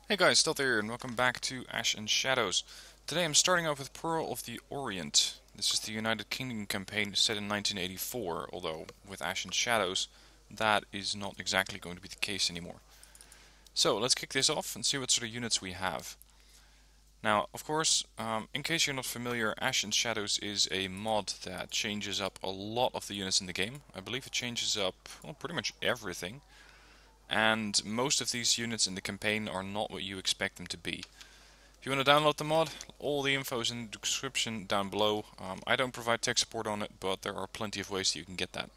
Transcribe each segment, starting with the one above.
Hey guys, Stealth here, and welcome back to Ash and Shadows. Today I'm starting off with Pearl of the Orient. This is the United Kingdom campaign set in 1984, although with Ash and Shadows that is not exactly going to be the case anymore. So let's kick this off and see what sort of units we have. Now, of course, in case you're not familiar, Ash and Shadows is a mod that changes up a lot of the units in the game. I believe it changes up, well, pretty much everything. And most of these units in the campaign are not what you expect them to be. If you want to download the mod, all the info is in the description down below. I don't provide tech support on it, but there are plenty of ways that you can get that.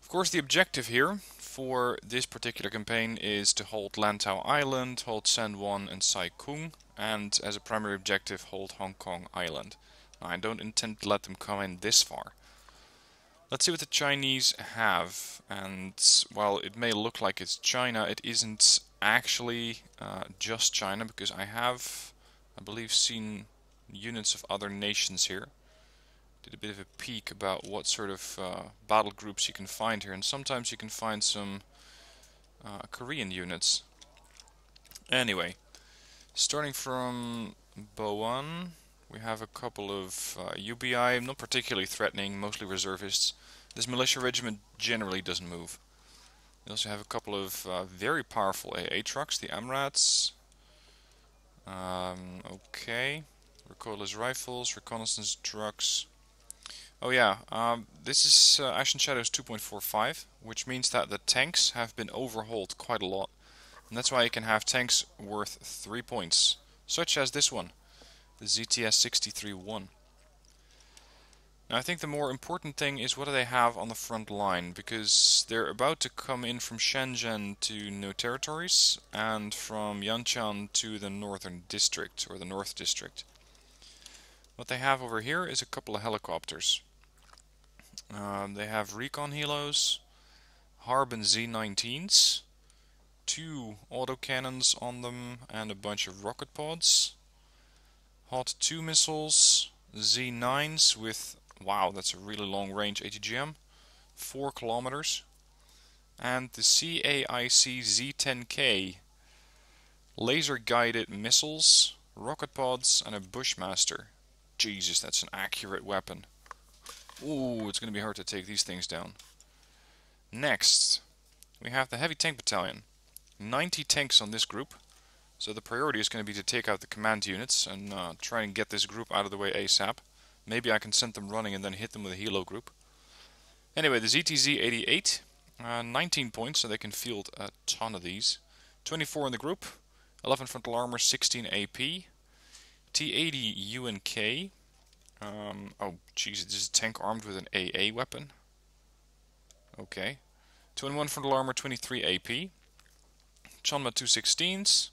Of course, the objective here for this particular campaign is to hold Lantau Island, hold San Juan and Sai Kung, and as a primary objective, hold Hong Kong Island. Now, I don't intend to let them come in this far. Let's see what the Chinese have, and while it may look like it's China, it isn't actually just China, because I have, I believe, seen units of other nations here. Did a bit of a peek about what sort of battle groups you can find here, and sometimes you can find some Korean units. Anyway, starting from Boan, we have a couple of UBI, not particularly threatening, mostly reservists. This militia regiment generally doesn't move. We also have a couple of very powerful AA trucks, the Amrats. Okay, recoilless rifles, reconnaissance trucks. Oh yeah, this is Ash and Shadows 2.45, which means that the tanks have been overhauled quite a lot. And that's why you can have tanks worth 3 points, such as this one, the ZTS 63-1. Now I think the more important thing is what do they have on the front line, because they're about to come in from Shenzhen to New Territories and from Yanshan to the Northern District, or the North District. What they have over here is a couple of helicopters. They have recon helos, Harbin Z-19s, 2 autocannons on them and a bunch of rocket pods, Hot 2 missiles, Z9s with, wow, that's a really long range ATGM, 4 kilometers, and the CAIC Z10K, laser guided missiles, rocket pods, and a Bushmaster. Jesus, that's an accurate weapon. Ooh, it's going to be hard to take these things down. Next, we have the Heavy Tank Battalion. 90 tanks on this group. So the priority is going to be to take out the command units and try and get this group out of the way ASAP. Maybe I can send them running and then hit them with a helo group. Anyway, the ZTZ-88, 19 points, so they can field a ton of these. 24 in the group, 11 frontal armor, 16 AP. T-80 UNK. Oh, jeez, this is a tank armed with an AA weapon. Okay. 21 frontal armor, 23 AP. Chonma 216s.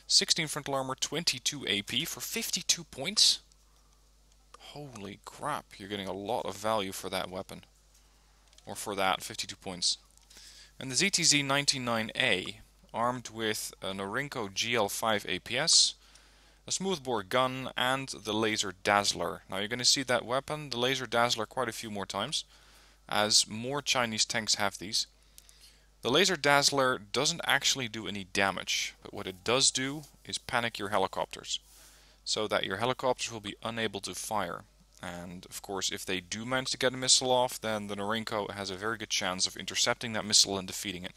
16 frontal armor, 22 AP for 52 points. Holy crap, you're getting a lot of value for that weapon. Or for that, 52 points. And the ZTZ-99A, armed with a Norinco GL5 APS, a smoothbore gun, and the Laser Dazzler. Now you're going to see that weapon, the Laser Dazzler, quite a few more times, as more Chinese tanks have these. The Laser Dazzler doesn't actually do any damage, but what it does do is panic your helicopters, so that your helicopters will be unable to fire. And of course, if they do manage to get a missile off, then the Norinco has a very good chance of intercepting that missile and defeating it.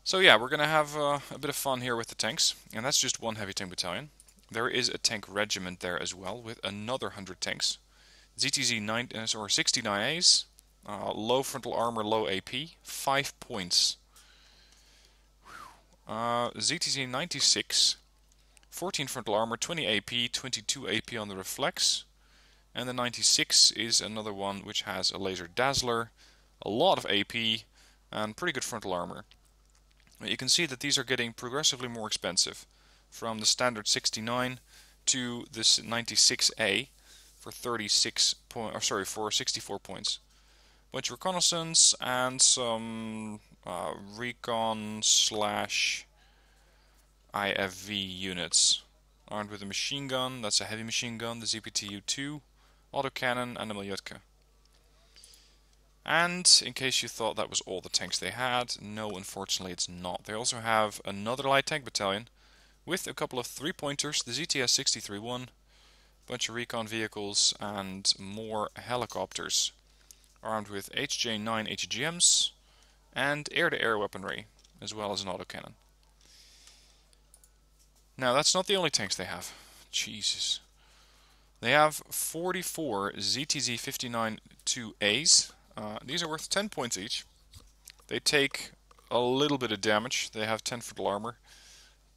So yeah, we're going to have a bit of fun here with the tanks, and that's just one heavy tank battalion. There is a tank regiment there as well, with another 100 tanks. ZTZ 69As, low frontal armor, low AP, 5 points. ZTZ 96, 14 frontal armor, 20 AP, 22 AP on the reflex. And the 96 is another one which has a Laser Dazzler, a lot of AP, and pretty good frontal armor. You can see that these are getting progressively more expensive, from the standard 69 to this 96A for 64 points. Bunch of reconnaissance and some recon slash IFV units, armed with a machine gun. That's a heavy machine gun, the ZPTU-2, autocannon, and a Miljutka. And in case you thought that was all the tanks they had, no, unfortunately it's not. They also have another light tank battalion with a couple of 3-pointers, the ZTS 63-1, bunch of recon vehicles, and more helicopters, armed with HJ-9 HGMs and air-to-air weaponry, as well as an autocannon. Now, that's not the only tanks they have. Jesus. They have 44 ZTZ 59-2As. These are worth 10 points each. They take a little bit of damage. They have 10 frontal armor,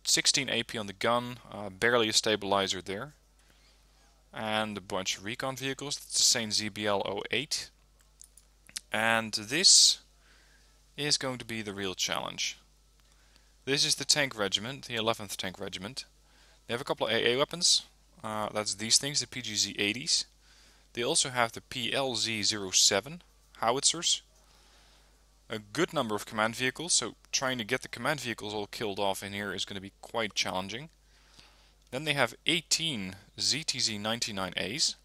16 AP on the gun, barely a stabilizer there, and a bunch of recon vehicles. It's the same ZBL-08. And this is going to be the real challenge. This is the tank regiment, the 11th tank regiment. They have a couple of AA weapons. That's these things, the PGZ-80s. They also have the PLZ-07 howitzers. A good number of command vehicles, so trying to get the command vehicles all killed off in here is going to be quite challenging. Then they have 18 ZTZ-99As,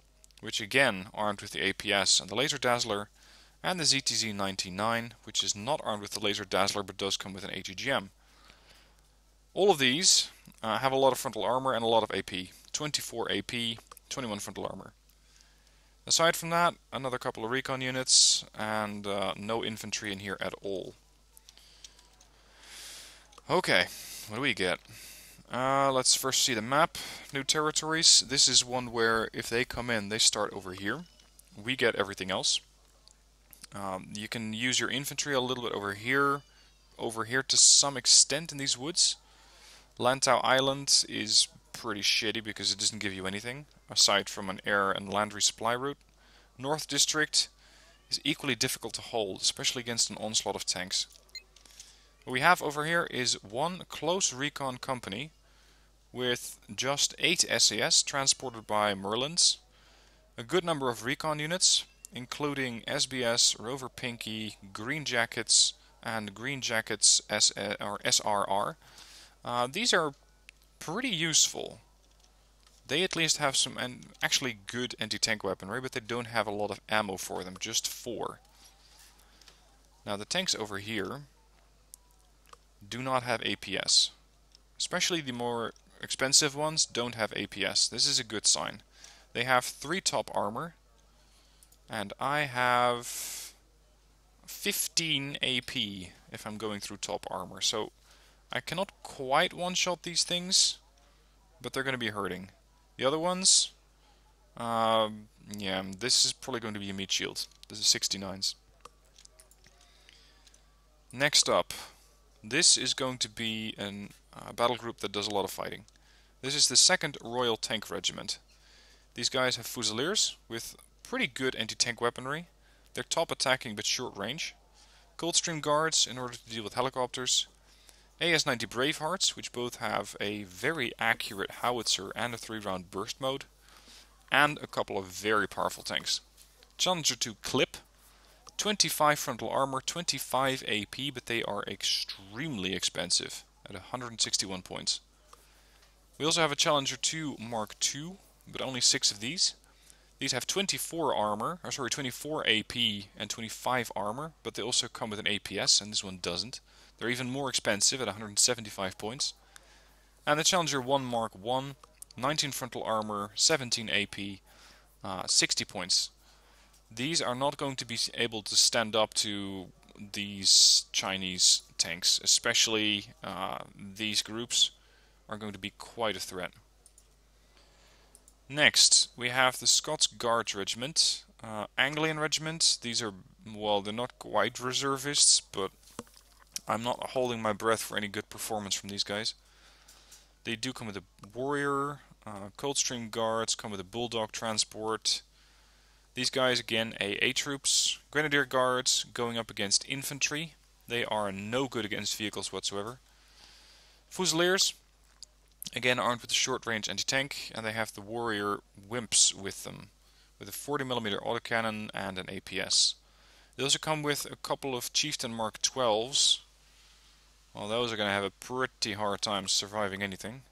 which again armed with the APS and the Laser Dazzler, and the ZTZ-99, which is not armed with the Laser Dazzler but does come with an AGGM. All of these have a lot of frontal armor and a lot of AP. 24 AP, 21 frontal armor. Aside from that, another couple of recon units, and no infantry in here at all. Okay, what do we get? Let's first see the map. New territories. This is one where if they come in, they start over here. We get everything else. You can use your infantry a little bit over here to some extent in these woods. Lantau Island is pretty shitty because it doesn't give you anything aside from an air and land resupply route. North District is equally difficult to hold, especially against an onslaught of tanks. What we have over here is one close recon company with just 8 SAS transported by Merlins, a good number of recon units, including SBS, Rover Pinky, Green Jackets, and Green Jackets SRR. These are pretty useful. They at least have some actually good anti-tank weaponry, but they don't have a lot of ammo for them, just 4. Now the tanks over here do not have APS. Especially the more expensive ones don't have APS. This is a good sign. They have 3 top armor, and I have 15 AP if I'm going through top armor. So I cannot quite one-shot these things, but they're going to be hurting. The other ones, yeah, this is probably going to be a meat shield. This is 69s. Next up, this is going to be a battle group that does a lot of fighting. This is the 2nd Royal Tank Regiment. These guys have Fusiliers with pretty good anti-tank weaponry. They're top attacking but short range. Coldstream Guards in order to deal with helicopters. AS-90 Bravehearts, which both have a very accurate howitzer and a 3-round burst mode. And a couple of very powerful tanks. Challenger 2 Clip. 25 frontal armor, 25 AP, but they are extremely expensive at 161 points. We also have a Challenger 2 Mark II, but only 6 of these. These have 24 AP and 25 armor, but they also come with an APS, and this one doesn't. They're even more expensive at 175 points. And the Challenger 1 Mark I, 19 frontal armor, 17 AP, 60 points. These are not going to be able to stand up to these Chinese tanks, especially these groups are going to be quite a threat. Next, we have the Scots Guards Regiment, Anglian Regiment. These are, well, they're not quite reservists, but I'm not holding my breath for any good performance from these guys. They do come with a Warrior, Coldstream Guards, come with a Bulldog Transport. These guys, again, AA troops, Grenadier Guards going up against infantry. They are no good against vehicles whatsoever. Fusiliers, again armed with a short-range anti-tank, and they have the Warrior Wimps with them, with a 40mm autocannon and an APS. They also come with a couple of Chieftain Mark 12s. Well, those are going to have a pretty hard time surviving anything.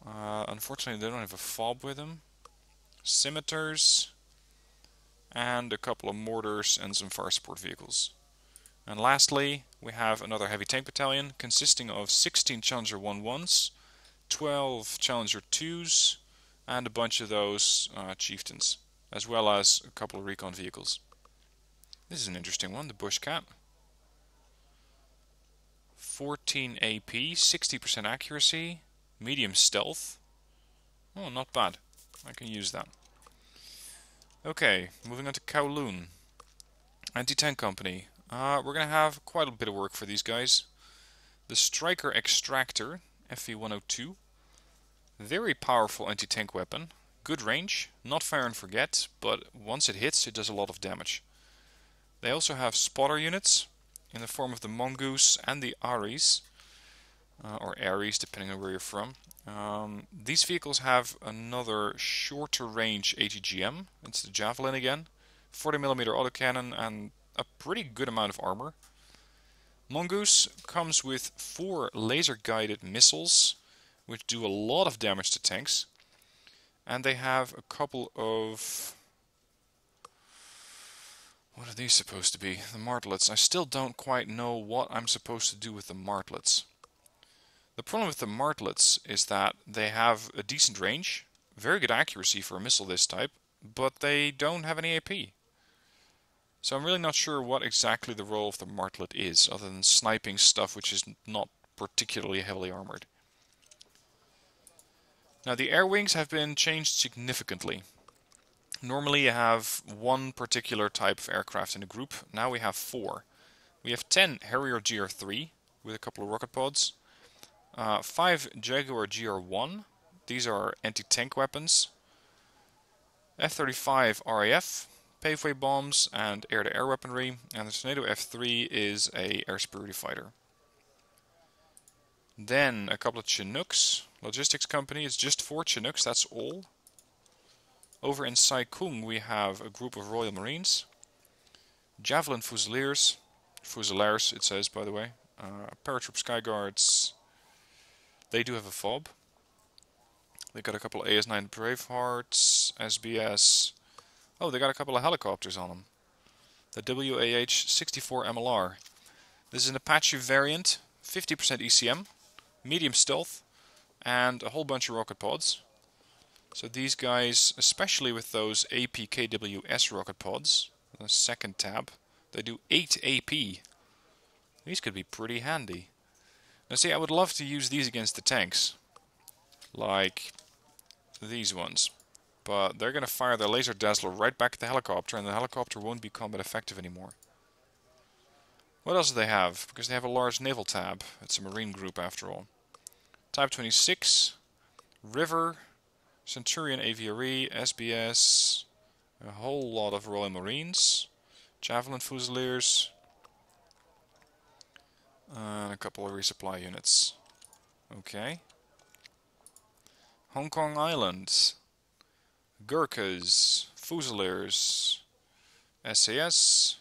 Unfortunately, they don't have a fob with them. Scimitars. and a couple of mortars and some fire support vehicles. And lastly, we have another heavy tank battalion consisting of 16 Challenger 1-1s, 12 Challenger 2s, and a bunch of those chieftains, as well as a couple of recon vehicles. This is an interesting one, the Bushcat. 14 AP, 60% accuracy, medium stealth. Oh, not bad. I can use that. Okay, moving on to Kowloon. Anti-tank company. We're going to have quite a bit of work for these guys. The Striker Extractor, FV-102. Very powerful anti-tank weapon. Good range, not fire and forget, but once it hits it does a lot of damage. They also have spotter units in the form of the Mongoose and the Ares, or Ares depending on where you're from. These vehicles have another shorter range ATGM, it's the Javelin again, 40mm autocannon and a pretty good amount of armor. Mongoose comes with 4 laser guided missiles, which do a lot of damage to tanks. And they have a couple of... what are these supposed to be? The martlets. I still don't quite know what I'm supposed to do with the martlets. The problem with the martlets is that they have a decent range, very good accuracy for a missile this type, but they don't have any AP. So I'm really not sure what exactly the role of the martlet is, other than sniping stuff which is not particularly heavily armored. Now the air wings have been changed significantly. Normally you have one particular type of aircraft in a group, now we have 4. We have 10 Harrier GR3 with a couple of rocket pods, 5 Jaguar GR1, these are anti-tank weapons, F-35 RAF, paveway bombs and air-to-air weaponry, and the Tornado F3 is a air superiority fighter. Then a couple of Chinooks, logistics company, it's just 4 Chinooks, that's all. Over in Sai Kung we have a group of Royal Marines, Javelin Fusiliers it says by the way, Paratroop Sky Guards, they do have a FOB. They got a couple of AS-9 Bravehearts, SBS. Oh, they got a couple of helicopters on them. The WAH-64 MLR. This is an Apache variant, 50% ECM, medium stealth, and a whole bunch of rocket pods. So these guys, especially with those APKWS rocket pods, the second tab, they do 8 AP. These could be pretty handy. Now see, I would love to use these against the tanks, like these ones. But they're going to fire their laser dazzler right back at the helicopter, and the helicopter won't be combat effective anymore. What else do they have? Because they have a large naval tab. It's a marine group after all. Type 26, River, Centurion AVRE, SBS, a whole lot of Royal Marines, Javelin Fusiliers, and a couple of resupply units. Okay. Hong Kong Island, Gurkhas, Fusiliers, SAS,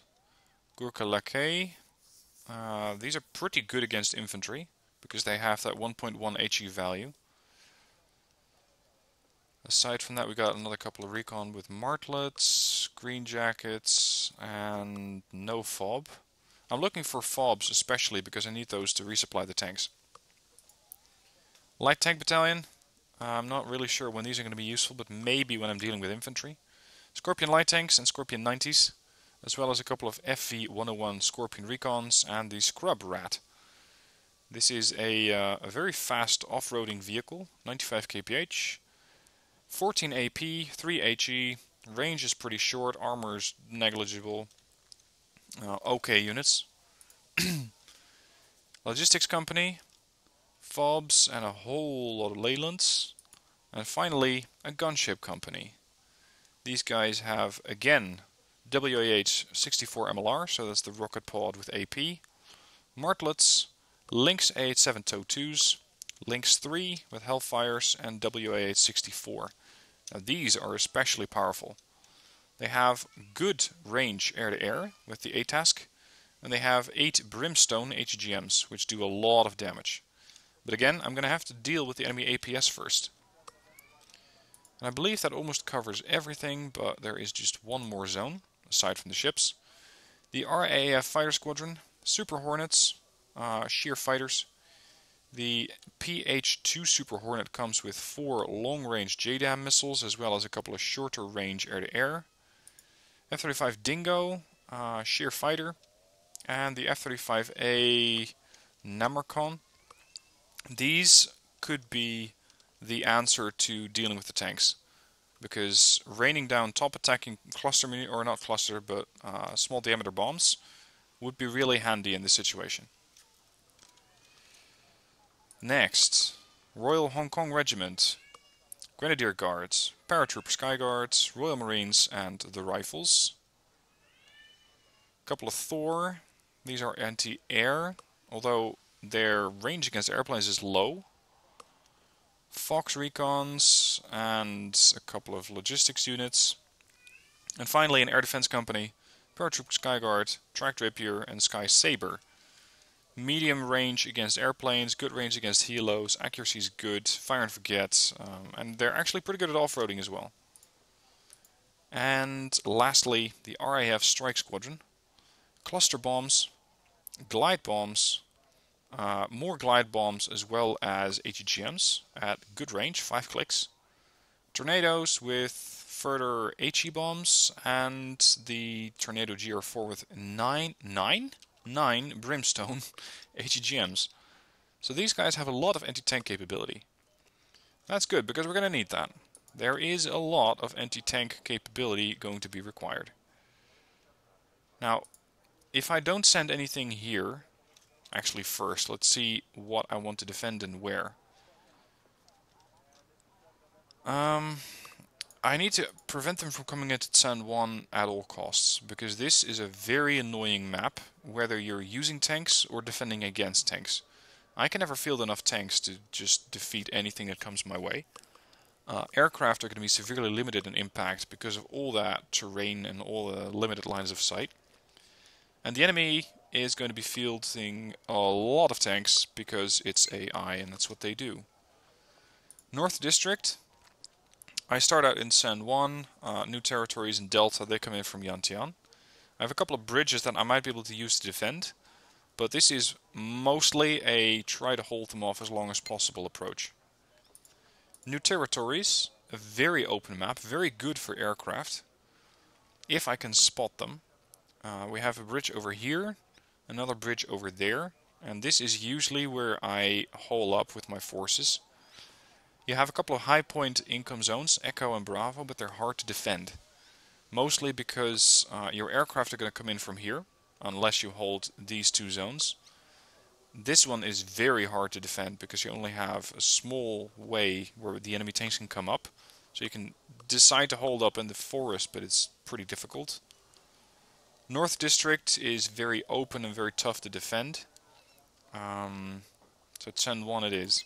Gurkha Lackey. These are pretty good against infantry, because they have that 1.1 HE value. Aside from that, we got another couple of recon with martlets, green jackets, and no FOB. I'm looking for FOBs especially because I need those to resupply the tanks. Light tank battalion. I'm not really sure when these are going to be useful, but maybe when I'm dealing with infantry. Scorpion light tanks and Scorpion 90s, as well as a couple of FV-101 Scorpion recons and the Scrub Rat. This is a very fast off-roading vehicle, 95 kph, 14 AP, 3 HE, range is pretty short, armor is negligible. Okay units. Logistics company, FOBs and a whole lot of Leylands. And finally, a gunship company. These guys have, again, WAH-64 MLR, so that's the rocket pod with AP. Martlets, Lynx A87 TOW2s, Lynx 3 with Hellfires, and WAH-64. Now these are especially powerful. They have good range air-to-air with the ATASC, and they have 8 Brimstone HGMs, which do a lot of damage. But again, I'm going to have to deal with the enemy APS first. And I believe that almost covers everything, but there is just one more zone, aside from the ships. The RAF Fighter Squadron, Super Hornets, Sheer Fighters. The PH-2 Super Hornet comes with 4 long-range JDAM missiles, as well as a couple of shorter-range air-to-air. F-35 Dingo, Sheer Fighter, and the F-35A Namorcon. These could be the answer to dealing with the tanks, because raining down top attacking cluster, or not cluster, but small diameter bombs would be really handy in this situation. Next, Royal Hong Kong Regiment, Grenadier Guards, Paratrooper Sky Guards, Royal Marines, and the Rifles. A couple of Thor. These are anti-air, although their range against airplanes is low. Fox Recons, and a couple of logistics units. And finally, an air defense company, Paratrooper Sky Guard, Tracked Rapier, and Sky Saber. Medium range against airplanes, good range against helos, accuracy is good, fire and forget, and they're actually pretty good at off-roading as well. And lastly, the RAF Strike Squadron. Cluster bombs, glide bombs, more glide bombs as well as HEGMs at good range, 5 clicks. Tornadoes with further HE bombs, and the Tornado GR4 with 9 Brimstone HEGMs. So these guys have a lot of anti-tank capability. That's good, because we're going to need that. There is a lot of anti-tank capability going to be required. Now, if I don't send anything here, actually first, let's see what I want to defend and where. I need to prevent them from coming into San Juan at all costs, because this is a very annoying map, whether you're using tanks or defending against tanks. I can never field enough tanks to just defeat anything that comes my way. Aircraft are going to be severely limited in impact because of all that terrain and all the limited lines of sight. And the enemy is going to be fielding a lot of tanks because it's AI and that's what they do. North District. I start out in San Juan, new territories in Delta, they come in from Yantian. I have a couple of bridges that I might be able to use to defend, but this is mostly a try to hold them off as long as possible approach. New territories, a very open map, very good for aircraft, if I can spot them. We have a bridge over here, another bridge over there, and this is usually where I hole up with my forces. You have a couple of high point income zones, Echo and Bravo, but they're hard to defend. Mostly because your aircraft are going to come in from here, unless you hold these two zones. This one is very hard to defend because you only have a small way where the enemy tanks can come up. So you can decide to hold up in the forest, but it's pretty difficult. North District is very open and very tough to defend. So 10-1 it is.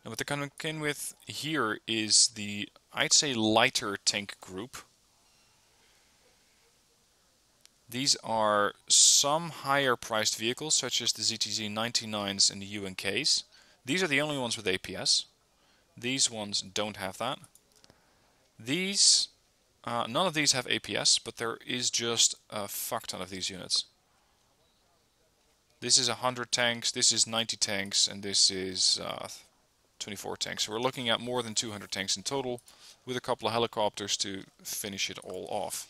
And what they're coming in with here is the, I'd say, lighter tank group. These are some higher priced vehicles, such as the ZTZ 99s and the UNKs. These are the only ones with APS. These ones don't have that. These, none of these have APS, but there is just a fuck ton of these units. This is 100 tanks, this is 90 tanks, and this is 24 tanks. So we're looking at more than 200 tanks in total, with a couple of helicopters to finish it all off.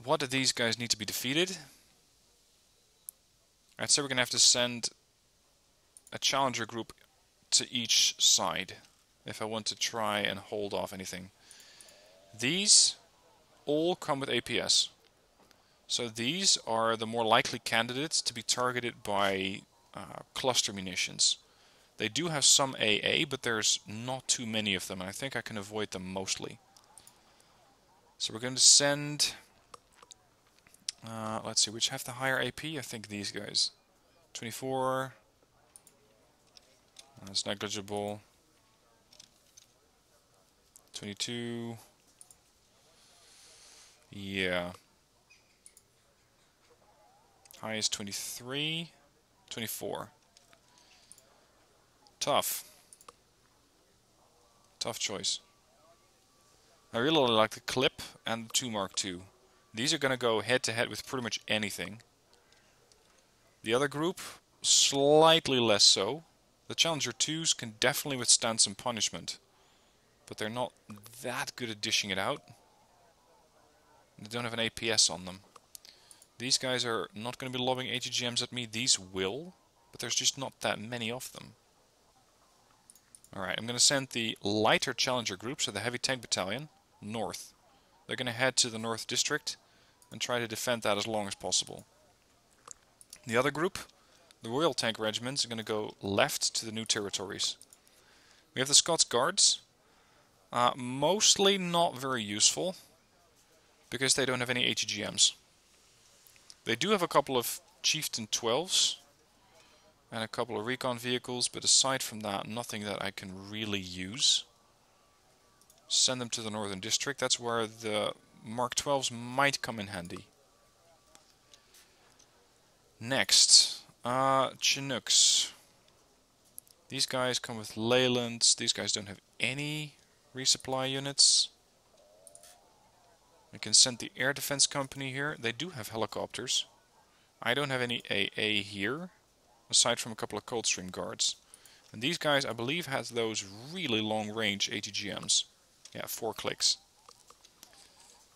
What do these guys need to be defeated? I'd say we're going to have to send a challenger group to each side if I want to try and hold off anything. These all come with APS. So these are the more likely candidates to be targeted by cluster munitions. They do have some AA, but there's not too many of them, and I think I can avoid them mostly. So we're going to send... let's see, which have the higher AP? I think these guys. 24. That's negligible. 22. Yeah. Highest 23. 24. Tough. Tough choice. I really like the Clip and the 2 Mark II. These are going to go head to head with pretty much anything. The other group, slightly less so. The Challenger 2s can definitely withstand some punishment, but they're not that good at dishing it out. They don't have an APS on them. These guys are not going to be lobbing ATGMs at me. These will, but there's just not that many of them. Alright, I'm going to send the lighter Challenger group, so the Heavy Tank Battalion, north. They're going to head to the North District and try to defend that as long as possible. The other group, the Royal Tank Regiments, are going to go left to the new territories. We have the Scots Guards. Mostly not very useful, because they don't have any ATGMs. They do have a couple of Chieftain 12s and a couple of recon vehicles, but aside from that, nothing that I can really use. Send them to the Northern District. That's where the Mark 12s might come in handy. Next, Chinooks. These guys come with Leylands. These guys don't have any resupply units. I can send the Air Defense Company here. They do have helicopters. I don't have any AA here, aside from a couple of Coldstream Guards. And these guys, I believe, has those really long-range ATGMs. Yeah, 4 clicks.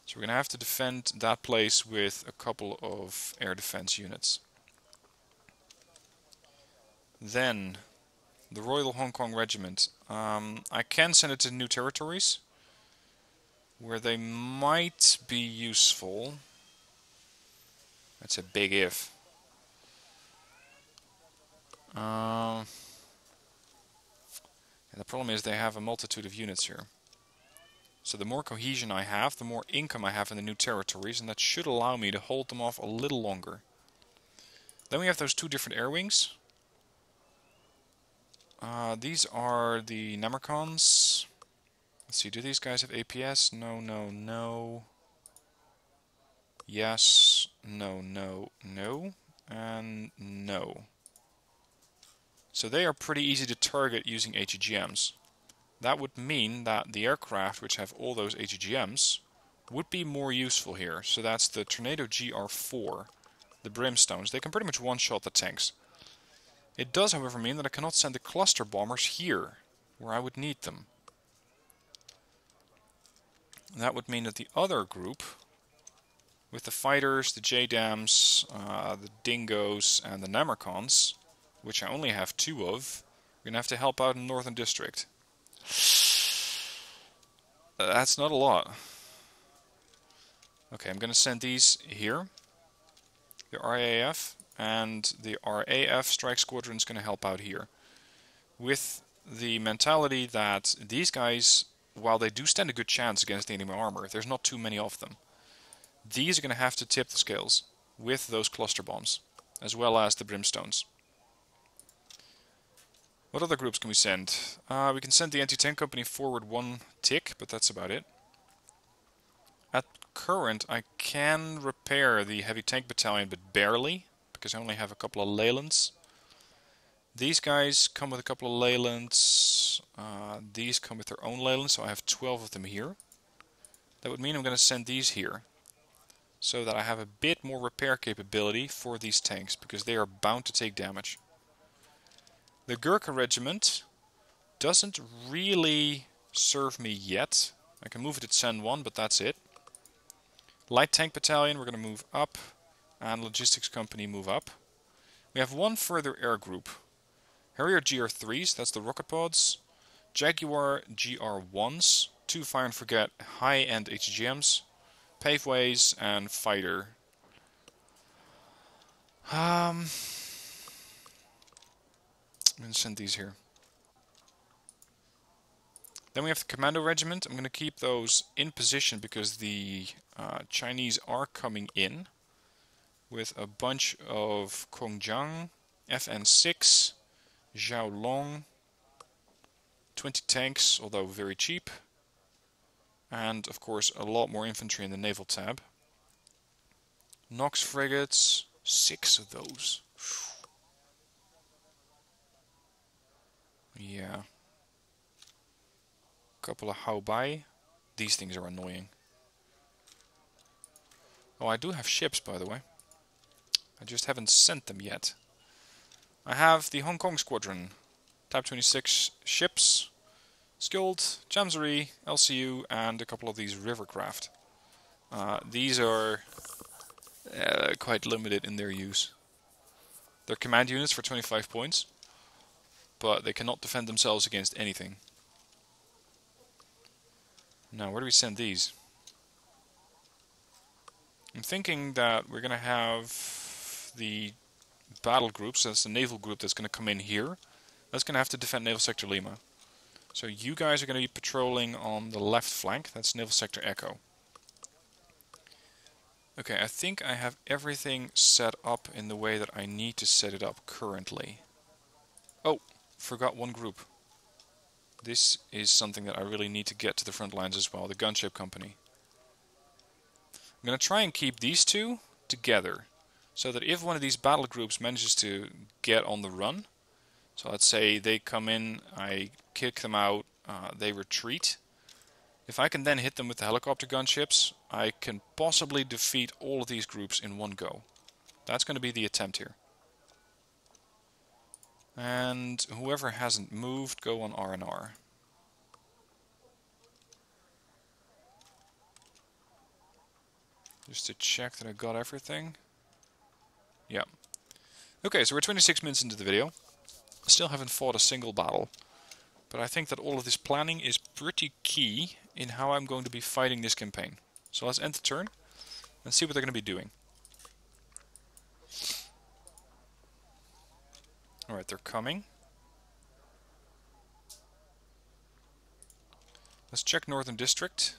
So we're going to have to defend that place with a couple of air defense units. Then, the Royal Hong Kong Regiment. I can send it to new territories, where they might be useful. That's a big if. The problem is they have a multitude of units here. So the more cohesion I have, the more income I have in the new territories, and that should allow me to hold them off a little longer. Then we have those 2 different air wings. These are the Namarcons. Let's see, do these guys have APS? No, no, no. Yes, no, no, no, and no. So they are pretty easy to target using ATGMs. That would mean that the aircraft which have all those ATGMs would be more useful here. So that's the Tornado GR4, the Brimstones. They can pretty much one-shot the tanks. It does, however, mean that I cannot send the cluster bombers here, where I would need them. That would mean that the other group, with the fighters, the JDAMs, the Dingoes, and the Namarcons, which I only have 2 of, we're going to have to help out in the Northern District. That's not a lot. Okay, I'm going to send these here. The RAF and the RAF Strike Squadron is going to help out here. With the mentality that these guys, while they do stand a good chance against the enemy armor, there's not too many of them. These are going to have to tip the scales with those cluster bombs, as well as the Brimstones. What other groups can we send? We can send the Anti-Tank Company forward 1 tick, but that's about it. At current, I can repair the Heavy Tank Battalion, but barely, because I only have a couple of Leylands. These guys come with a couple of Leylands. These come with their own Leylands, so I have 12 of them here. That would mean I'm going to send these here, so that I have a bit more repair capability for these tanks, because they are bound to take damage. The Gurkha Regiment doesn't really serve me yet. I can move it to Sen 1, but that's it. Light Tank Battalion, we're going to move up, and Logistics Company move up. We have 1 further air group. Harrier GR3s, that's the rocket pods. Jaguar GR1s, 2 Fire and Forget high-end HGMs. Paveways and Fighter. I'm going to send these here. Then we have the Commando Regiment. I'm going to keep those in position because the Chinese are coming in with a bunch of Kongjiang, FN6, Xiaolong, 20 tanks, although very cheap, and of course a lot more infantry in the naval tab. Nox frigates, 6 of those. Yeah. Couple of how by. These things are annoying. Oh, I do have ships, by the way. I just haven't sent them yet. I have the Hong Kong Squadron. Type 26 ships. Skilled, Jamboree, LCU, and a couple of these rivercraft. These are quite limited in their use. They're command units for 25 points, but they cannot defend themselves against anything. Now, where do we send these? I'm thinking that we're going to have the battle groups, that's the naval group that's going to come in here. That's going to have to defend Naval Sector Lima. So you guys are going to be patrolling on the left flank, that's Naval Sector Echo. Okay, I think I have everything set up in the way that I need to set it up currently. Oh, forgot one group. This is something that I really need to get to the front lines as well, the Gunship Company. I'm going to try and keep these two together, so that if one of these battle groups manages to get on the run, so let's say they come in, I kick them out, they retreat. If I can then hit them with the helicopter gunships, I can possibly defeat all of these groups in one go. That's going to be the attempt here. And whoever hasn't moved, go on R&R. Just to check that I got everything. Yeah. Okay, so we're 26 minutes into the video. Still haven't fought a single battle. But I think that all of this planning is pretty key in how I'm going to be fighting this campaign. So let's end the turn and see what they're going to be doing. Alright, they're coming. Let's check Northern District.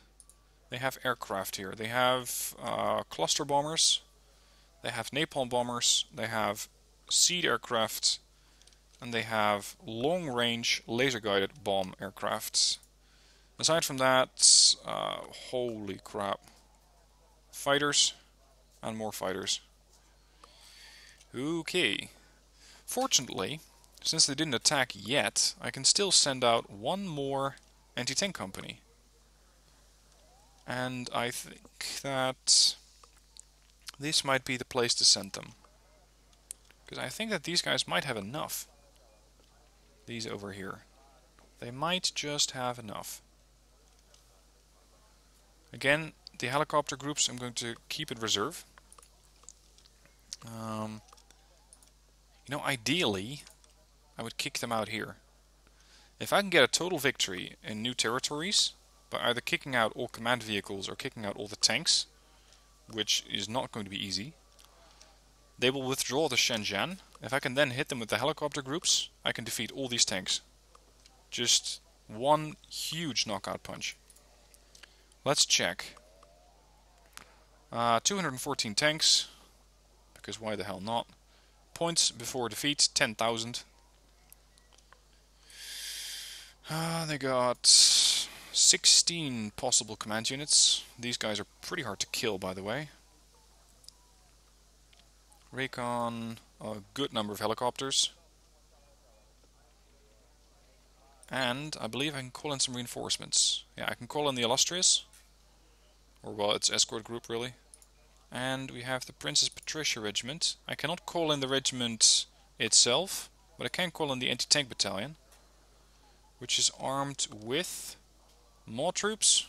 They have aircraft here. They have cluster bombers. They have napalm bombers. They have seed aircraft. And they have long-range laser-guided bomb aircrafts. Aside from that, holy crap. Fighters and more fighters. Okay. Fortunately, since they didn't attack yet, I can still send out one more anti-tank company. And I think that this might be the place to send them. Because I think that these guys might have enough. These over here. They might just have enough. Again, the helicopter groups, I'm going to keep in reserve. You know, ideally, I would kick them out here. If I can get a total victory in new territories, by either kicking out all command vehicles or kicking out all the tanks, which is not going to be easy, they will withdraw to Shenzhen. If I can then hit them with the helicopter groups, I can defeat all these tanks. Just one huge knockout punch. Let's check. 214 tanks, because why the hell not? Points before defeat, 10,000. They got 16 possible command units. These guys are pretty hard to kill, by the way. Recon, a good number of helicopters. And I believe I can call in some reinforcements. Yeah, I can call in the Illustrious. Or, well, it's escort group, really. And we have the Princess Patricia Regiment. I cannot call in the regiment itself, but I can call in the anti-tank battalion, which is armed with more troops,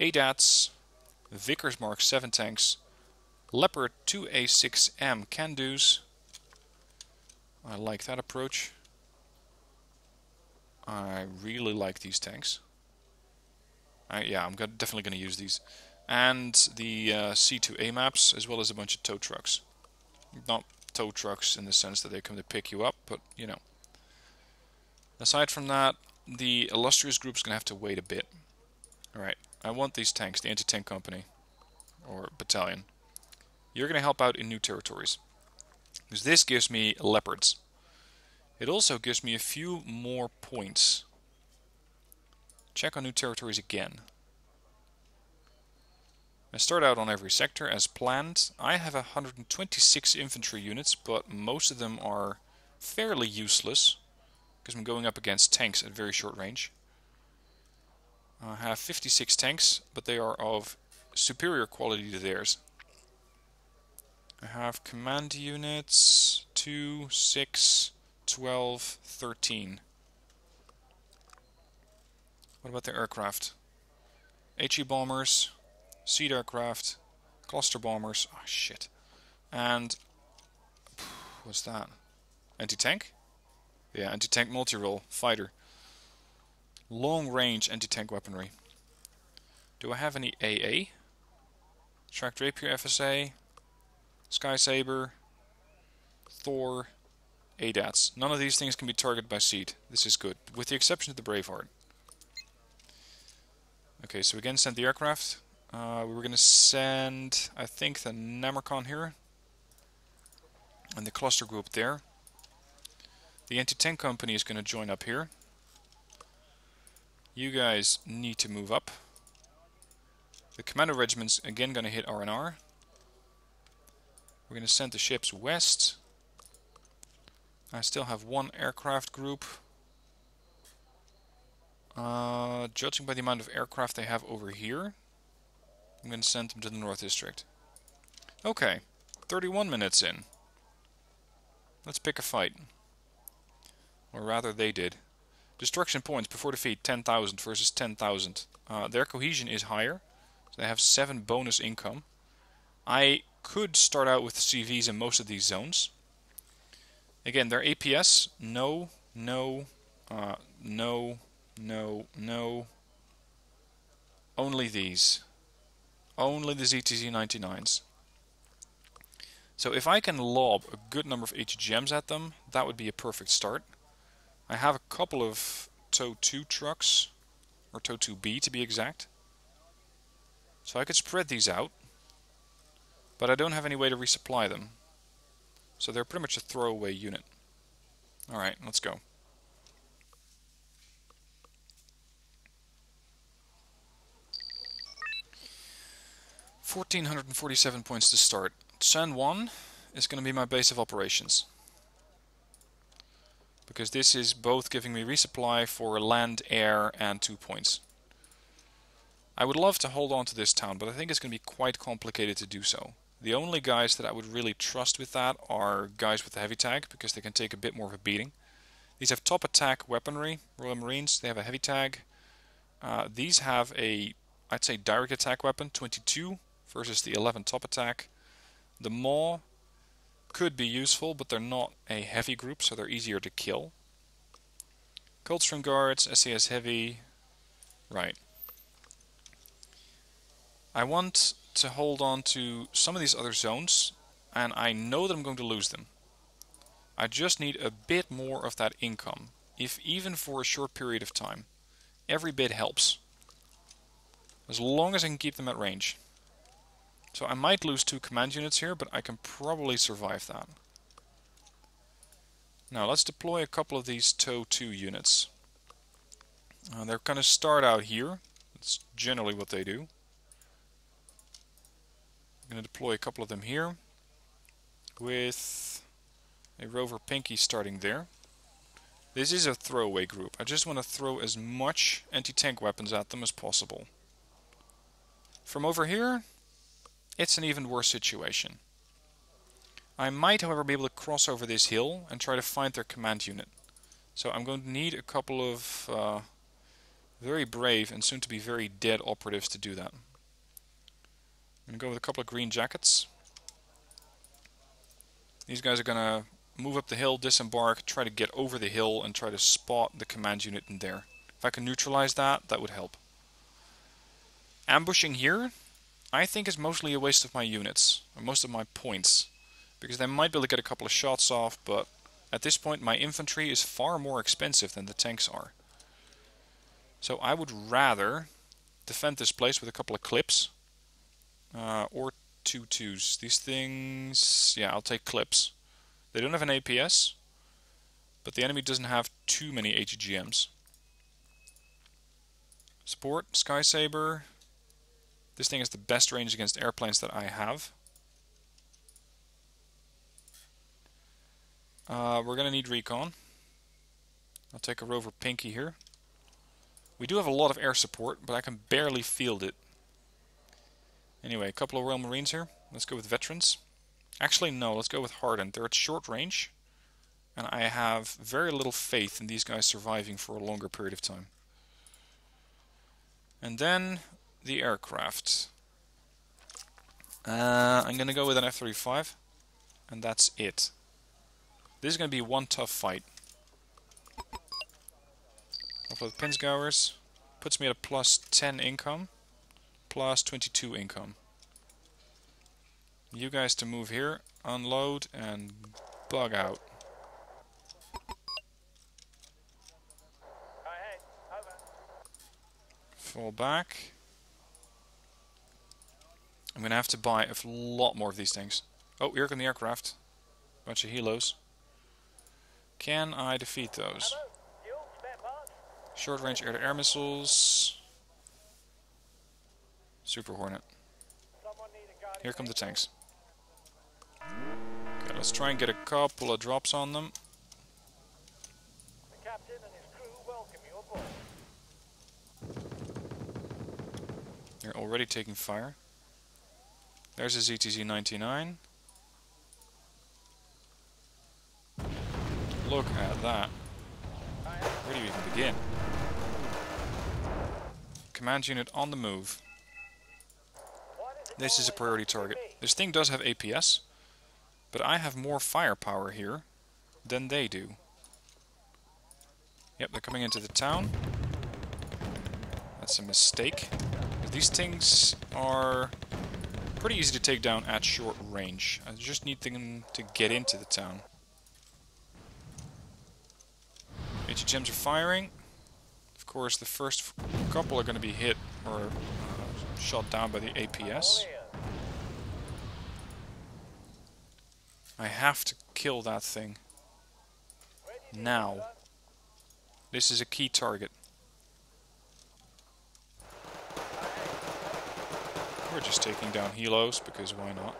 ADATs, Vickers Mark 7 tanks, Leopard 2A6M can-dos. I like that approach. I really like these tanks. Yeah, I'm definitely going to use these. And the C2A maps, as well as a bunch of tow trucks. Not tow trucks in the sense that they come to pick you up, but, you know. Aside from that, the Illustrious group's going to have to wait a bit. Alright, I want these tanks, the anti-tank company, or battalion. You're going to help out in new territories. Because this gives me leopards. It also gives me a few more points. Check on new territories again. I start out on every sector as planned. I have 126 infantry units, but most of them are fairly useless. because I'm going up against tanks at very short range. I have 56 tanks, but they are of superior quality to theirs. I have command units 2, 6, 12, 13. What about the aircraft? HE bombers, seed aircraft, cluster bombers. Oh shit. And what's that? Anti-tank? Yeah, anti-tank multi-role fighter. Long-range anti-tank weaponry. Do I have any AA? Tracked Rapier FSA, Sky Saber, Thor, ADATs. None of these things can be targeted by seed. This is good, with the exception of the Braveheart. Okay, so again send the aircraft. We were going to send, I think, the Namorcon here. And the cluster group there. The anti-tank company is going to join up here. You guys need to move up. The commando regiment's again going to hit R&R. We're going to send the ships west. I still have one aircraft group. Judging by the amount of aircraft they have over here, I'm going to send them to the North District. Okay, 31 minutes in. Let's pick a fight. Or rather, they did. Destruction points before defeat, 10,000 versus 10,000. Their cohesion is higher. So they have 7 bonus income. I could start out with CVs in most of these zones. Again, their APS, no, no, no, no, no. Only these. Only the ZTZ-99s. So if I can lob a good number of HGMs at them, that would be a perfect start. I have a couple of TOW 2 trucks, or TOW 2B to be exact. So I could spread these out, but I don't have any way to resupply them. So they're pretty much a throwaway unit. Alright, let's go. $1,447 points to start. San Juan is going to be my base of operations. Because this is both giving me resupply for land, air, and 2 points. I would love to hold on to this town, but I think it's going to be quite complicated to do so. The only guys that I would really trust with that are guys with the heavy tag, because they can take a bit more of a beating. These have top attack weaponry, Royal Marines, they have a heavy tag. These have a, I'd say, direct attack weapon, 22 versus the 11 top attack. The Maw could be useful, but they're not a heavy group, so they're easier to kill. Coldstream Guards, SAS Heavy, right. I want to hold on to some of these other zones, and I know that I'm going to lose them. I just need a bit more of that income, if even for a short period of time. Every bit helps. As long as I can keep them at range. So I might lose 2 command units here, but I can probably survive that. Now let's deploy a couple of these TOW 2 units. They're going to start out here. That's generally what they do. I'm going to deploy a couple of them here. With a Rover Pinky starting there. This is a throwaway group. I just want to throw as much anti-tank weapons at them as possible. From over here, it's an even worse situation. I might, however, be able to cross over this hill and try to find their command unit. So I'm going to need a couple of very brave and soon to be very dead operatives to do that. I'm going to go with a couple of green jackets. These guys are going to move up the hill, disembark, try to get over the hill and try to spot the command unit in there. If I can neutralize that, that would help. Ambushing here, I think is mostly a waste of my units, or most of my points. Because they might be able to get a couple of shots off, but at this point my infantry is far more expensive than the tanks are. So I would rather defend this place with a couple of clips. Or 2 2s. These things, yeah, I'll take clips. They don't have an APS, but the enemy doesn't have too many HGMs. Support, Sky Saber. This thing has the best range against airplanes that I have. We're going to need recon. I'll take a rover Pinky here. We do have a lot of air support, but I can barely field it. Anyway, a couple of Royal Marines here. Let's go with veterans. Actually, no, let's go with hardened. They're at short range, and I have very little faith in these guys surviving for a longer period of time. And then the aircraft. I'm going to go with an F-35, and that's it. This is going to be one tough fight. Offload Pinsgowers. Puts me at a plus 10 income, plus 22 income. You guys to move here, unload, and bug out. Fall back. I'm gonna have to buy a lot more of these things. Oh, here come the aircraft. Bunch of helos. Can I defeat those? Short range air-to-air missiles. Super Hornet. Here come the tanks. Okay, let's try and get a couple of drops on them. The captain and his crew welcome you aboard. They're already taking fire. There's a ZTZ-99. Look at that. Where do you even begin? Command unit on the move. This is a priority target. This thing does have APS, but I have more firepower here than they do. Yep, they're coming into the town. That's a mistake. These things are pretty easy to take down at short range. I just need them to get into the town. HHMs are firing. Of course, the first couple are going to be hit or shot down by the APS. I have to kill that thing. Now. This is a key target. We're just taking down helos, because why not?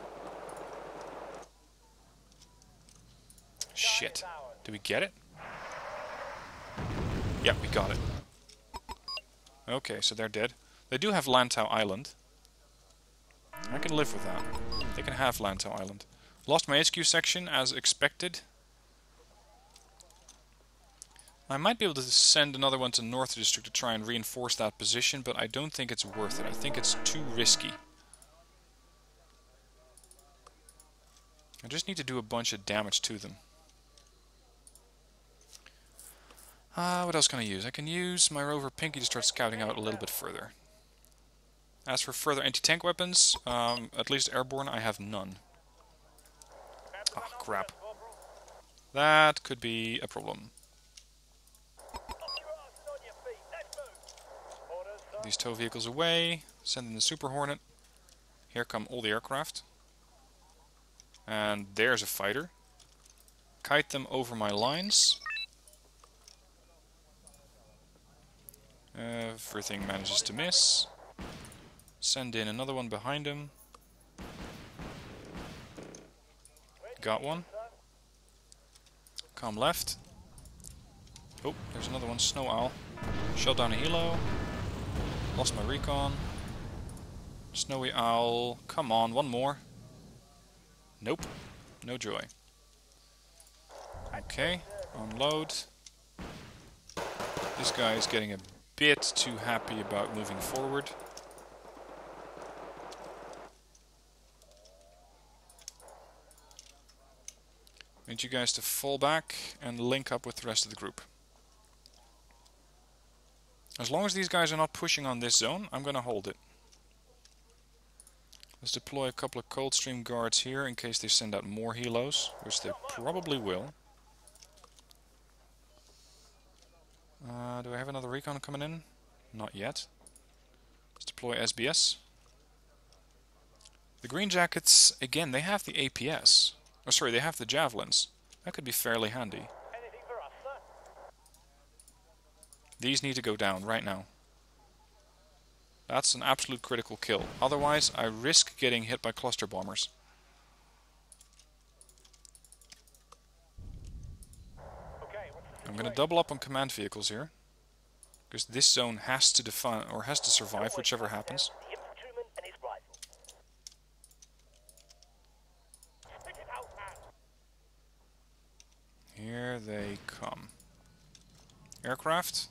Shit. Did we get it? Yep, we got it. Okay, so they're dead. They do have Lantau Island. I can live with that. They can have Lantau Island. Lost my HQ section, as expected. I might be able to send another one to North District to try and reinforce that position, but I don't think it's worth it. I think it's too risky. I just need to do a bunch of damage to them. What else can I use? I can use my rover Pinky to start scouting out a little bit further. As for further anti-tank weapons, at least airborne, I have none. Ah, crap. That could be a problem. These tow vehicles away. Send in the Super Hornet. Here come all the aircraft. And there's a fighter. Kite them over my lines. Everything manages to miss. Send in another one behind him. Got one. Come left. Oh, there's another one. Snow Owl. Shot down a helo. Lost my recon. Snowy Owl. Come on, one more. Nope. No joy. Okay, unload. This guy is getting a bit too happy about moving forward. Need you guys to fall back and link up with the rest of the group. As long as these guys are not pushing on this zone, I'm going to hold it. Let's deploy a couple of Coldstream guards here in case they send out more helos, which they probably will. Do I have another recon coming in? Not yet. Let's deploy SBS. The Green Jackets, again, they have the APS. Oh, sorry, they have the Javelins. That could be fairly handy. These need to go down right now. That's an absolute critical kill. Otherwise, I risk getting hit by cluster bombers. I'm going to double up on command vehicles here, because this zone has to define or has to survive whichever happens. The infantryman and his rifle. Spit it out, man. Here they come. Aircraft.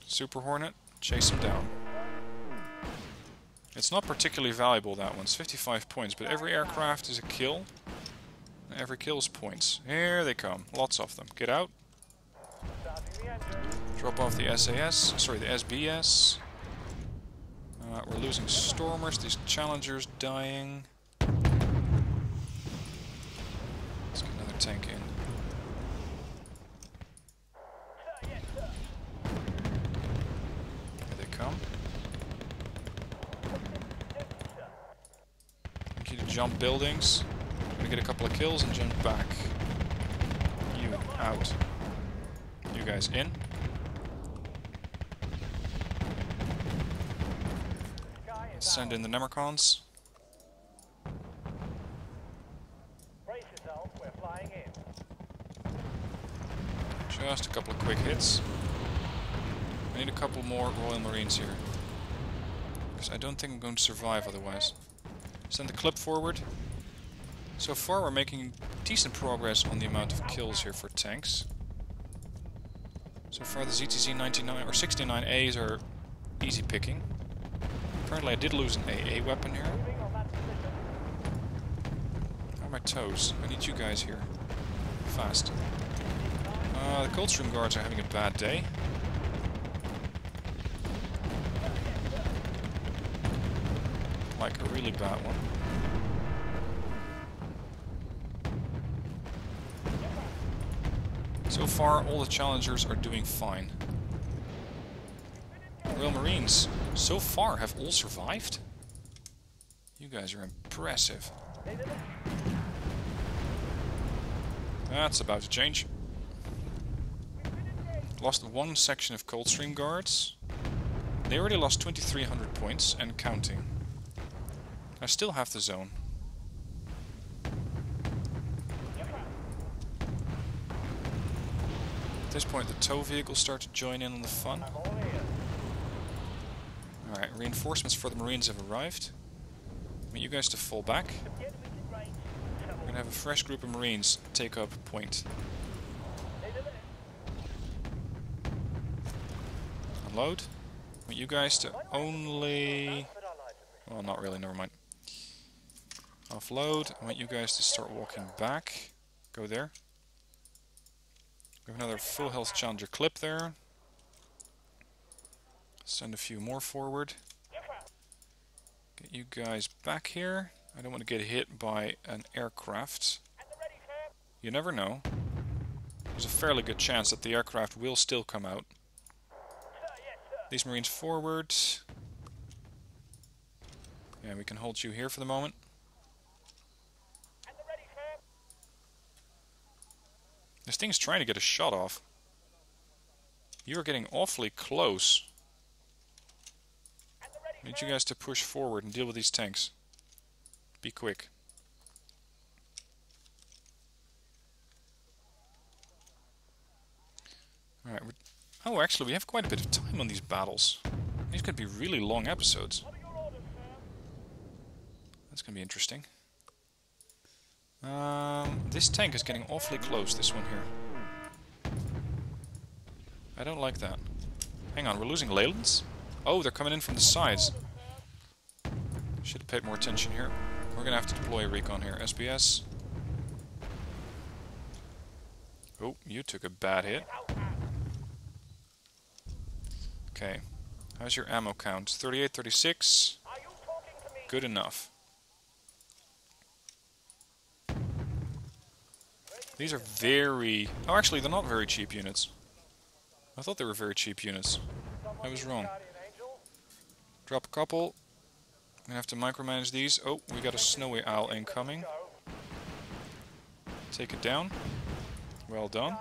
Super Hornet. Chase them down. It's not particularly valuable, that one's 55 points, but every aircraft is a kill. And every kill is points. Here they come. Lots of them. Get out. Starting the engine. Drop off the SAS. Sorry, the SBS. We're losing Stormers. These Challengers dying. Let's get another tank in. Sir, yes, sir. Here they come. I need to jump buildings. I'm gonna get a couple of kills and jump back. You out. You guys in. Sky is Send in the Nemercons. Brace yourself, we're flying in. Just a couple of quick hits. I need a couple more Royal Marines here, because I don't think I'm going to survive otherwise. Send the clip forward. So far we're making decent progress on the amount of kills here for tanks. So far the ZTZ 99 or 69As are easy picking. Apparently I did lose an AA weapon here. Moving on that position. How are my toes? I need you guys here. Fast. The Coldstream Guards are having a bad day. Like a really bad one. So far, all the challengers are doing fine. Royal Marines, so far, have all survived? You guys are impressive. That's about to change. Lost one section of Coldstream Guards. They already lost 2,300 points and counting. I still have the zone. At this point the tow vehicles start to join in on the fun. I'm all ears. Alright, reinforcements for the Marines have arrived. I want you guys to fall back. Get within range. We're gonna have a fresh group of Marines take up point. Unload. I want you guys to only... Well, not really, never mind. Offload. I want you guys to start walking back. Go there. We have another full health Challenger clip there. Send a few more forward. Get you guys back here. I don't want to get hit by an aircraft. You never know. There's a fairly good chance that the aircraft will still come out. These Marines forward. Yeah, we can hold you here for the moment. This thing's trying to get a shot off. You are getting awfully close. I need you guys to push forward and deal with these tanks. Be quick. Alright, oh, actually we have quite a bit of time on these battles. These could be really long episodes. That's going to be interesting. This tank is getting awfully close, this one here. I don't like that. Hang on, we're losing Leylands? Oh, they're coming in from the sides. Should have paid more attention here. We're going to have to deploy a recon here. SBS. Oh, you took a bad hit. Okay. How's your ammo count? 38, 36. Good enough. These are very... Oh, actually, they're not very cheap units. I thought they were very cheap units. I was wrong. Drop a couple. I'm gonna have to micromanage these. Oh, we got a snowy owl incoming. Take it down. Well done.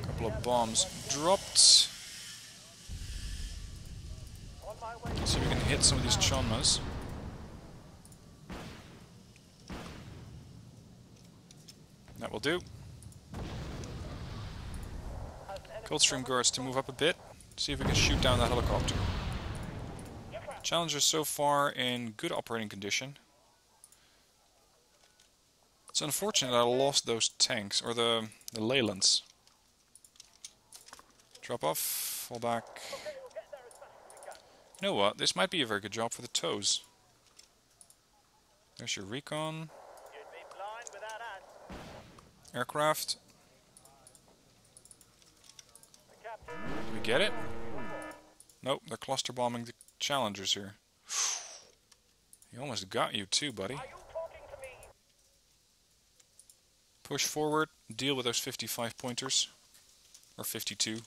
Couple of bombs dropped. Let's see if we can hit some of these Chonmas. will do. Coldstream guards to move up a bit. See if we can shoot down that helicopter. Challenger so far in good operating condition. It's unfortunate I lost those tanks, or the Leylands. Drop off, fall back. You know what, this might be a very good job for the tows. There's your recon. Aircraft. Did we get it? Nope, they're cluster bombing the Challengers here. He almost got you too, buddy. Push forward, deal with those 55 pointers. Or 52.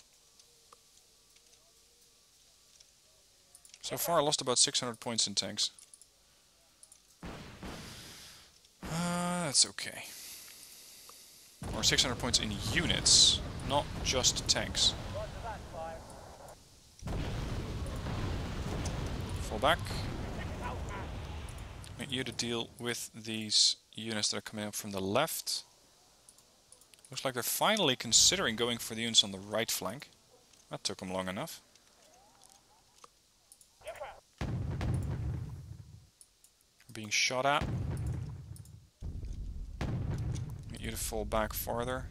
So far I lost about 600 points in tanks. That's okay. Or 600 points in units, not just tanks. Fall back. Need you to deal with these units that are coming up from the left. Looks like they're finally considering going for the units on the right flank. That took them long enough. Being shot at. Get you to fall back farther.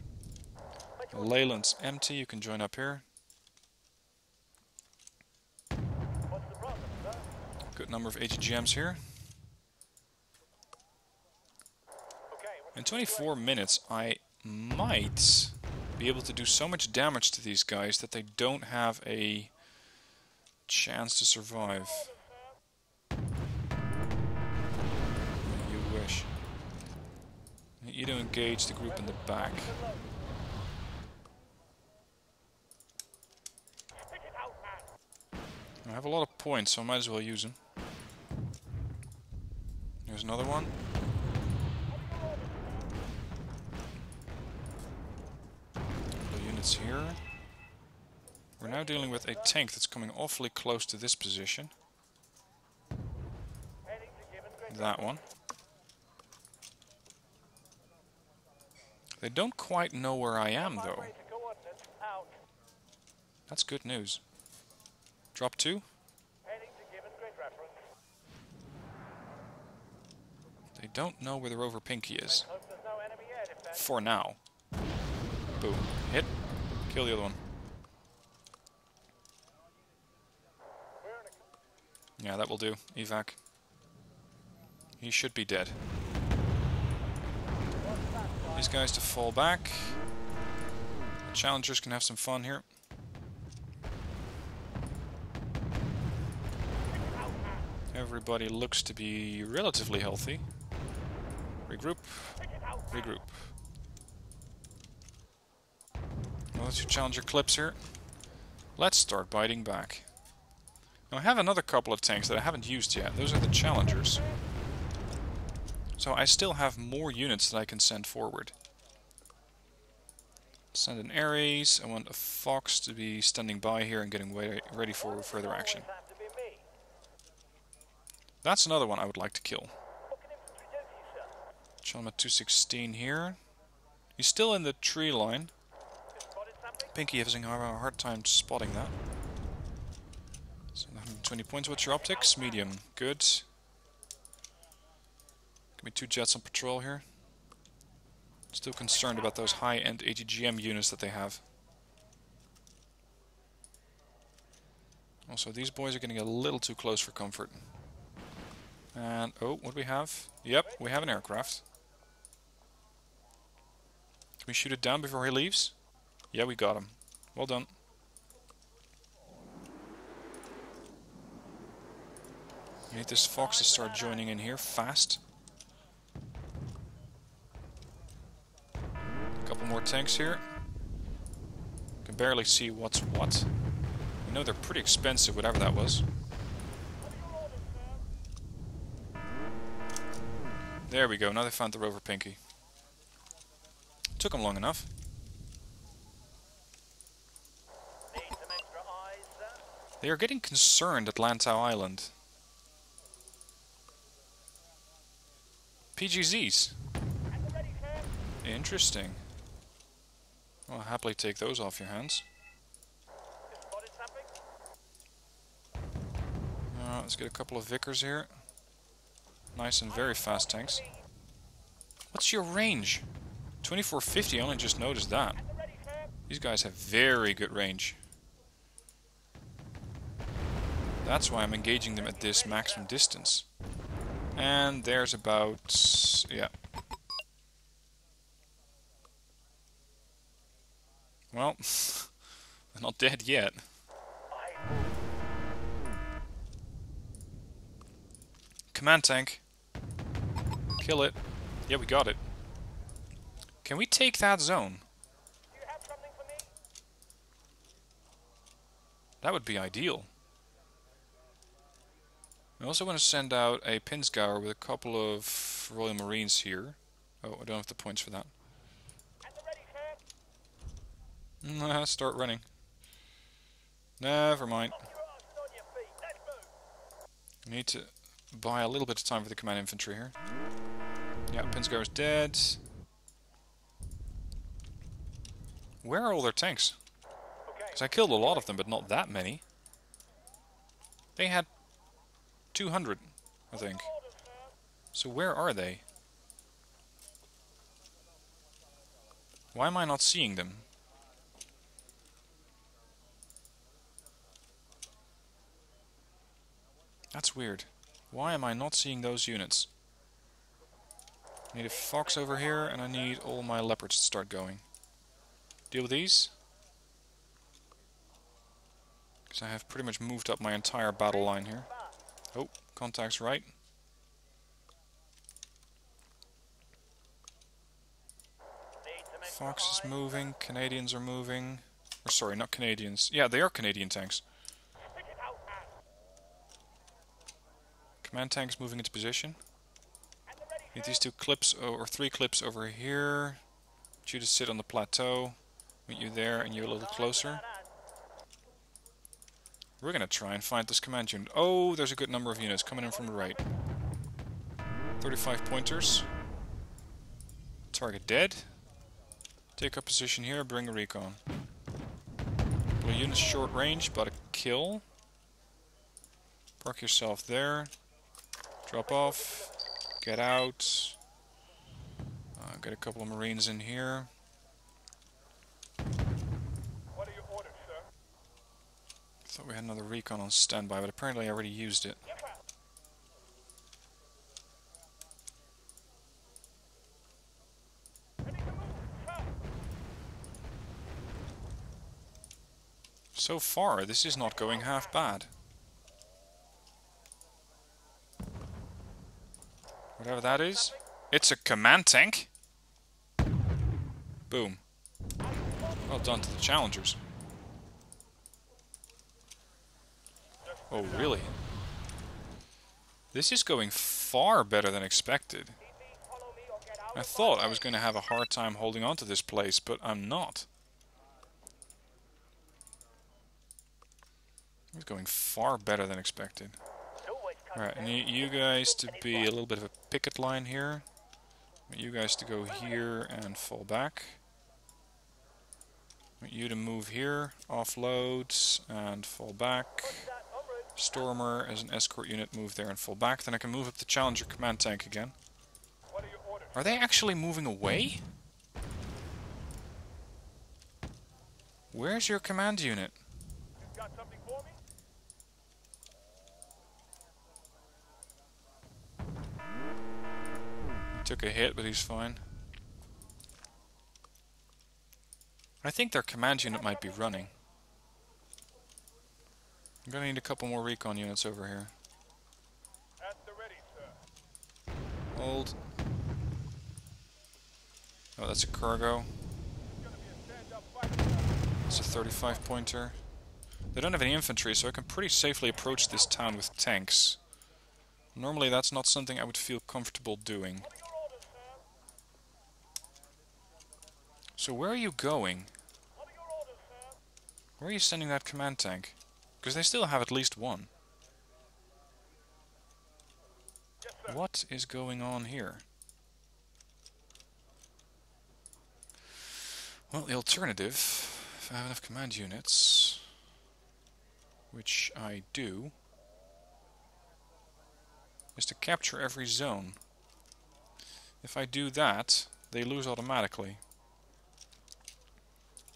The Leyland's empty, you can join up here. Good number of ATGMs here. In 24 minutes I might be able to do so much damage to these guys that they don't have a chance to survive. You wish. Need you to engage the group in the back. I have a lot of points, so I might as well use them. There's another one. Units here. We're now dealing with a tank that's coming awfully close to this position. That one. They don't quite know where I am, though. That's good news. Drop 2. They don't know where the Rover Pinky is. For now. Boom. Hit. Kill the other one. Yeah, that will do. Evac. He should be dead. These guys to fall back. The Challengers can have some fun here. Everybody looks to be relatively healthy. Regroup. Regroup. Well, let's Challenger clips here. Let's start biting back. Now I have another couple of tanks that I haven't used yet. Those are the Challengers. So I still have more units that I can send forward. Send an Ares. I want a Fox to be standing by here and getting ready for further action. That's another one I would like to kill. Chalma 216 here. He's still in the tree line. Pinky having a hard time spotting that. So 120 points. What's your optics? Medium. Good. Give me 2 jets on patrol here. Still concerned about those high-end ATGM units that they have. Also, these boys are getting a little too close for comfort. And, oh, what do we have? Yep, we have an aircraft. Can we shoot it down before he leaves? Yeah, we got him. Well done. We need this Fox to start joining in here fast. A couple more tanks here. Can barely see what's what. We know they're pretty expensive, whatever that was. There we go, now they found the Rover Pinky. Took them long enough. They are getting concerned at Lantau Island. PGZs. Interesting. I'll happily take those off your hands. Spotted something? Let's get a couple of Vickers here. Nice and very fast tanks. What's your range? 2450, I only just noticed that. These guys have very good range. That's why I'm engaging them at this maximum distance. And there's about... yeah. Well, they're not dead yet. Command tank. Kill it. Yeah, we got it. Can we take that zone? Do you have something for me? That would be ideal. I also want to send out a Pinsgauer with a couple of Royal Marines here. Oh, I don't have the points for that. At the ready, sir. Start running. Never mind. You're on your feet. Let's move. I need to buy a little bit of time for the command infantry here. Yeah, Pinsgauer's dead. Where are all their tanks? Because I killed a lot of them, but not that many. They had 200, I think. So where are they? Why am I not seeing them? That's weird. Why am I not seeing those units? I need a fox over here, and I need all my leopards to start going. Deal with these. Because I have pretty much moved up my entire battle line here. Oh, contact's right. Fox is moving, Canadians are moving. Or sorry, not Canadians. Yeah, they are Canadian tanks. Command tank's moving into position. Need these two clips, or three clips over here. Get you to sit on the plateau. Meet you there, and you a little closer. We're gonna try and find this command unit. Oh, there's a good number of units coming in from the right. 35 pointers. Target dead. Take up position here, bring a recon. Blue units short range, but a kill. Park yourself there. Drop off. Get out. Get a couple of Marines in here. What are your orders, sir? Thought we had another recon on standby, but apparently I already used it. Yes, sir. Ready to move, sir. So far, this is not going half bad. Whatever that is. It's a command tank. Boom. Well done to the challengers. Oh, really? This is going far better than expected. Follow me or get out. I thought I was going to have a hard time holding on to this place, but I'm not. It's going far better than expected. Alright, I need you guys to be a little bit of a picket line here. I want you guys to go here and fall back. I want you to move here, offload, and fall back. Stormer as an escort unit, move there and fall back. Then I can move up the Challenger command tank again. What are your orders? Are they actually moving away? Where's your command unit? You got something for me? He took a hit, but he's fine. I think their command unit might be running. I'm gonna need a couple more recon units over here. At the ready, sir. Hold. Oh, that's a cargo. It's gonna be a stand-up fight, sir. It's a 35 pointer. They don't have any infantry, so I can pretty safely approach this town with tanks. Normally that's not something I would feel comfortable doing. What are your orders, sir? So where are you going? What are your orders, sir? Where are you sending that command tank? Because they still have at least one. Yes, sir. What is going on here? Well, the alternative, if I have enough command units, which I do, is to capture every zone. If I do that, they lose automatically.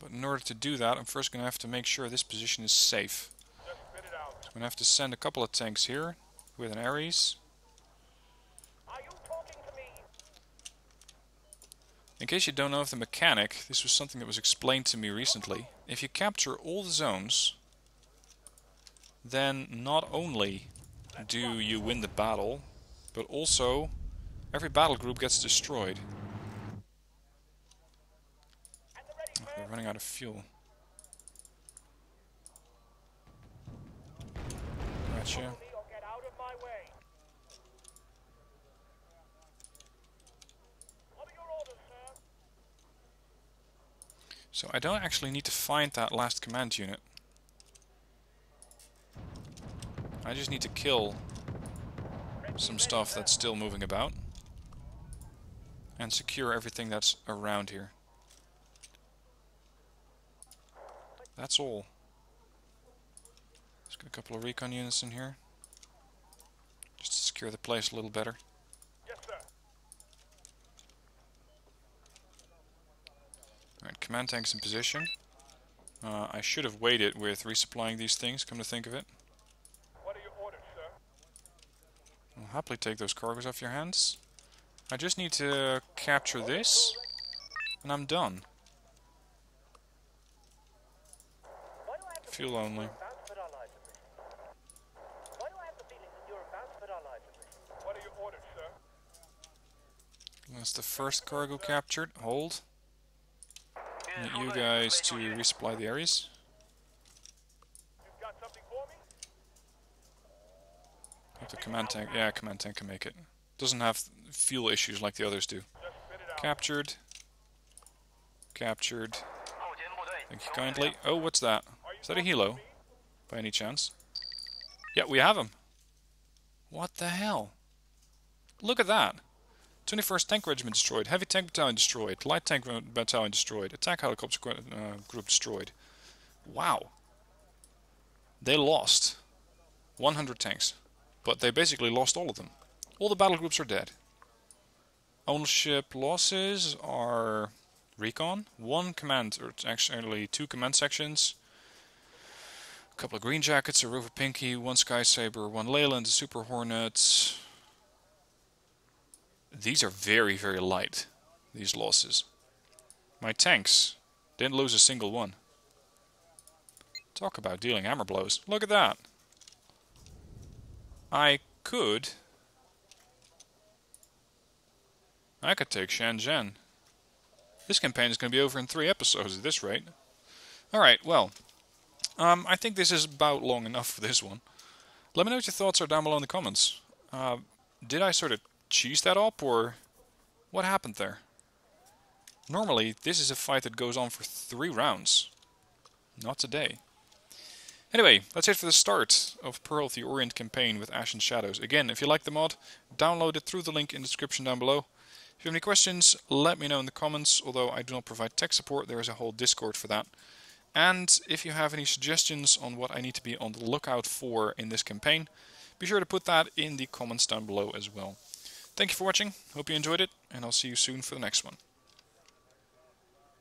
But in order to do that, I'm first going to have to make sure this position is safe. Just spit it out. So I'm going to have to send a couple of tanks here with an Ares. Are you talking to me? In case you don't know of the mechanic, this was something that was explained to me recently. If you capture all the zones, then not only do you win the battle, but also every battle group gets destroyed. At the ready, Oh, sir. they're running out of fuel. Gotcha. Follow me or get out of my way. What are your orders, sir? So I don't actually need to find that last command unit. I just need to kill some stuff that's still moving about and secure everything that's around here. That's all. Let's get a couple of recon units in here just to secure the place a little better. Yes, sir. Alright, command tanks in position. I should have waited with resupplying these things, come to think of it. What are your orders, sir? I'll happily take those cargoes off your hands. I just need to capture this, and I'm done. Why do I have the Fuel only. advanced for allies at this? Why do I have the feeling that you're advanced for allies at this? What are your orders, sir? That's the first cargo captured. Hold. Need you guys to resupply the areas. You've got something for me? If the command tank, yeah, command tank can make it. Doesn't have fuel issues like the others do. Just spit it out. Captured. Captured. Thank you kindly. Oh, what's that? Is that a helo? By any chance? Yeah, we have him. What the hell? Look at that. 21st Tank Regiment destroyed. Heavy Tank Battalion destroyed. Light Tank Battalion destroyed. Attack Helicopter Group destroyed. Wow. They lost 100 tanks. But they basically lost all of them. All the battle groups are dead. Ownership losses are recon. One command, or actually two command sections. A couple of Green Jackets, a Rover Pinky, one Sky Saber, one Leyland, a Super Hornet. These are very, very light, these losses. My tanks didn't lose a single one. Talk about dealing hammer blows. Look at that. I could take Shenzhen. This campaign is going to be over in 3 episodes at this rate. Alright, well, I think this is about long enough for this one. Let me know what your thoughts are down below in the comments. Did I sort of cheese that up, or what happened there? Normally, this is a fight that goes on for 3 rounds. Not today. Anyway, that's it for the start of Pearl of the Orient campaign with Ashen Shadows. Again, if you like the mod, download it through the link in the description down below. If you have any questions, let me know in the comments, although I do not provide tech support, there is a whole Discord for that. And if you have any suggestions on what I need to be on the lookout for in this campaign, be sure to put that in the comments down below as well. Thank you for watching, hope you enjoyed it, and I'll see you soon for the next one.